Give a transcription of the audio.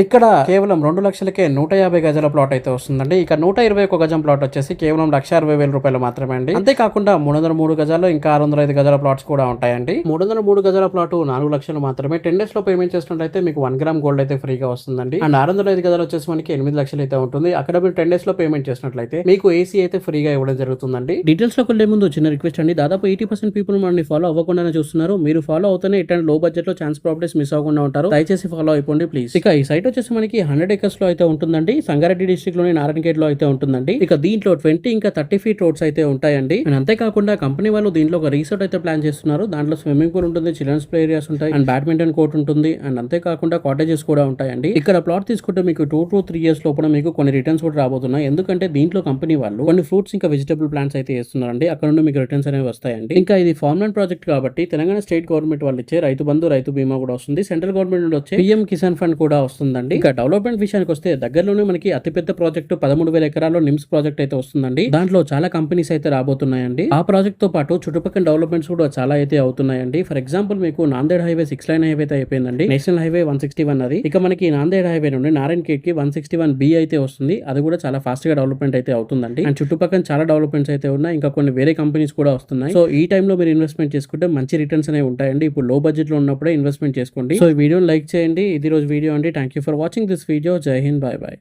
ఇక్కడ కేవలం 2 లక్షలకే 150 గజాల ప్లాట్ అయితే వస్తుందండి. ఇక 121 గజం ప్లాట్ వచ్చేసి కేవలం 1,60,000 రూపాయలు మాత్రమే అండి. అంతేకాకుండా 303 గజాలు ఇంకా 605 గజాల ప్లాట్స్ కూడా ఉంటాయండి. 303 గజాల ప్లాట్ 4 లక్షలు మాత్రమే. 10 డేస్ లో పేమెంట్ చేసినట్లయితే మీకు 1 గ్రామ్ గోల్డ్ అయితే ఫ్రీగా వస్తుందండి. అండ్ 605 గజాలు వచ్చేసి మనకి 8 లక్షలు అయితే ఉంటుంది. అక్కడ మీరు 10 డేస్ లో పేమెంట్ చేసినట్లయితే మీకు ఏసీ అయితే ఫ్రీగా ఇవ్వడం జరుగుతుందండి. డీటెయిల్స్ లోకి వెళ్లే ముందు చిన్న రిక్వెస్ట్ అండి, దాదాపు 80% పీపుల్ మనల్ని ఫాలో అవ్వకుండానే చూస్తున్నారు. మీరు ఫాలో అవుతూనే ఇట్లాంటి లో బడ్జెట్ లో ఛాన్స్ ప్రాపర్టీస్ మిస్ అవ్వకుండా ఉంటారు. దయచేసి ఫాలో అయిపోండి ప్లీజ్. ఇక ఈ సైట్ వచ్చేసి మనకి 100 acres లో అయితే ఉంటుందండి. సంగారెడ్డి డిస్ట్రిక్ట్ లోని నారాయణఖేడ్ లో అయితే ఉంటుందండి. ఇక దీంట్లో 20 ఇంకా 30 ఫీట్ రోడ్స్ అయితే ఉంటాయండి. అండ్ అంతేకాకుండా కంపెనీ వాళ్ళు దీంట్లో ఒక రిసార్ట్ అయితే ప్లాన్ చేస్తున్నారు. దాంట్లో స్విమ్మింగ్ పూల్ ఉంటుంది, చిల్డ్రన్స్ ప్లే ఏరియాస్ ఉంటాయి, అండ్ బ్యాడ్మింటన్ కోర్ట్ ఉంటుంది. అండ్ అంతేకాకుండా కాటేజెస్ కూడా ఉంటాయండి. ఇక్కడ ప్లాట్ తీసుకుంటే మీకు 2 to 3 years లోపల మీకు కొన్ని రిటర్న్స్ కూడా రాబోతున్నాయి. ఎందుకంటే దీంట్లో కంపెనీ వాళ్ళు కొన్ని ఫ్రూట్స్ ఇంకా వెజిటబుల్ ప్లాంట్స్ అయితే వేస్తున్నారండి. అక్కడ నుండి మీకు రిటర్న్స్ అనేవి వస్తాయండి. ఇంకా ఇది ఫార్మ్లాండ్ ప్రాజెక్ట్ కాబట్టి తెలంగాణ స్టేట్ గవర్నమెంట్ వాళ్ళు ఇచ్చే రైతు బంధు, రైతు బీమా కూడా వస్తుంది. సెంట్రల్ గవర్నమెంట్ నుండి వచ్చే పిఎం కిసాన్ ఫండ్ కూడా వస్తుందండి. ఇంకా డెవలప్మెంట్ విషయానికి వస్తే దగ్గరలోనే మనకి అతిపెద్ద ప్రాజెక్టు 13,000 ఎకరాల్లో నిమ్స్ ప్రాజెక్ట్ అయితే వస్తుందండి. దాంట్లో చాలా కంపెనీస్ అయితే రాబోతున్నాయండి. ఆ ప్రాజెక్ట్ తో పాటు చుట్టుపక్కల డెవలప్మెంట్స్ కూడా చాలా అయితే అవుతున్నాయండి. ఫర్ ఎగ్జాంపుల్ మీకు నాందేడ్ హైవే 6 లైన్ హైవే అయితే అయిపోయిందండి. నేషనల్ హైవే 161 అది. ఇక మనకి నాందేడ్ హైవే నుండి నారాయణఖేడ్ కి 161B అయితే వస్తుంది. అది కూడా చాలా ఫాస్ట్ గా డెవలప్మెంట్ అయితే అవుతుందండి. అండ్ చుట్టుపక్కల చాలా డెవలప్మెంట్స్ అయితే ఉన్నాయి. ఇంకా కొన్ని వేరే కంపెనీస్ కూడా వస్తున్నాయి. సో ఈ టైంలో మీరు ఇన్వెస్ట్మెంట్ చేసుకుంటే మంచి రిటర్న్స్ అనేవి ఉంటాయండి. ఇప్పుడు లో బడ్జెట్ లో ఉన్నప్పుడే ఇన్వెస్ట్మెంట్ చేసుకోండి. సో ఈ వీడియోని లైక్ చేయండి. ఇది రోజు వీడియో అండి. Thank you for watching this video. జై హింద్, బై బై.